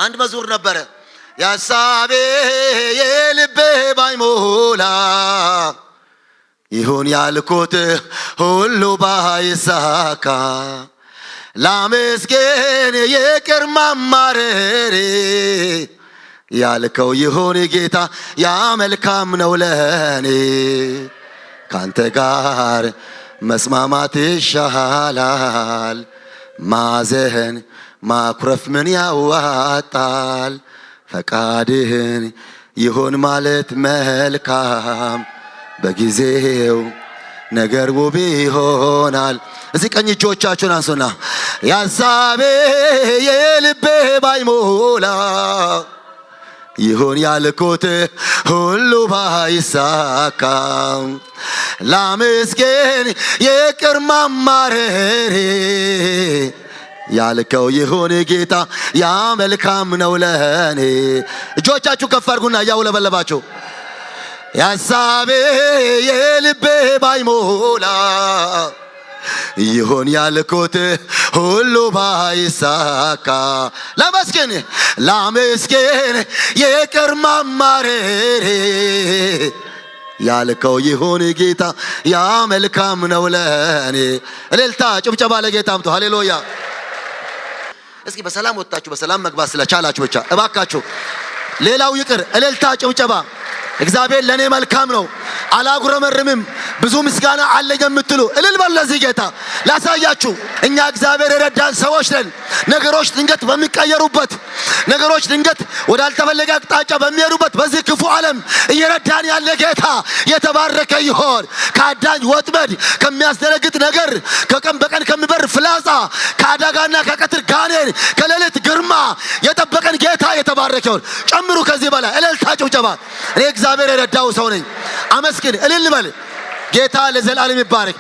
አንድ መዝሙር ነበረ ያሳቤ የልቤ ባይሞላ ይሁን ያልኩት ሁሉ ባይሳካ ላመስገን ይቅር ማማረሬ ያልከው ይሁን ጌታ ያ መልካም ነው ለኔ ካንተ ጋር መስማማት ይሻላል ማዘን ማኩረፍ ምን ያዋጣል ፈቃድህን ይሁን ማለት መልካም በጊዜው ነገር ውብ ይሆናል። እዚህ ቀኝ እጆቻችሁን አንሱና ያሳቤ የልቤ ባይሞላ ይሁን ያልኩት ሁሉ ባይሳካ ላመስገን ይቅር ማማረሬ ያልከው ይሁን ጌታ ያ መልካም ነው ለኔ። እጆቻችሁ ከፍ አድርጉና ያውለበለባችሁ ያሳቤ የልቤ ባይሞላ ይሁን ያልኩት ሁሉ ባይሳካ ላመስገን ይቅር ማማረሬ ያልከው ይሁን ጌታ ያ መልካም ነው ለኔ። እልልታ ጭብጨባ ለጌታ አምጡ። ሃሌሉያ። እስኪ በሰላም ወጣችሁ በሰላም መግባት ስለቻላችሁ ብቻ እባካችሁ ሌላው ይቅር እልልታ ጭብጨባ። እግዚአብሔር ለኔ መልካም ነው አላጉረመርምም ብዙ ምስጋና አለኝ የምትሉ እልል በሉ ለዚህ ጌታ። ላሳያችሁ እኛ እግዚአብሔር የረዳን ሰዎች ነን። ነገሮች ድንገት በሚቀየሩበት ነገሮች ድንገት ወዳልተፈለገ አቅጣጫ በሚሄዱበት በዚህ ክፉ ዓለም እየረዳን ያለ ጌታ የተባረከ ይሁን። ከአዳኝ ወጥመድ ከሚያስደነግጥ ነገር ከቀን በቀን ከሚበር ፍላጻ ከአዳጋና ከቀትር ጋኔን ከሌሊት ግርማ የጠበቀን ጌታ የተባረከ ይሁን። ጨምሩ ከዚህ በላይ እልልታ ጭብጨባ። እኔ እግዚአብሔር የረዳው ሰው ነኝ። አመስግን እልል በል። ጌታ ለዘላለም ይባረክ።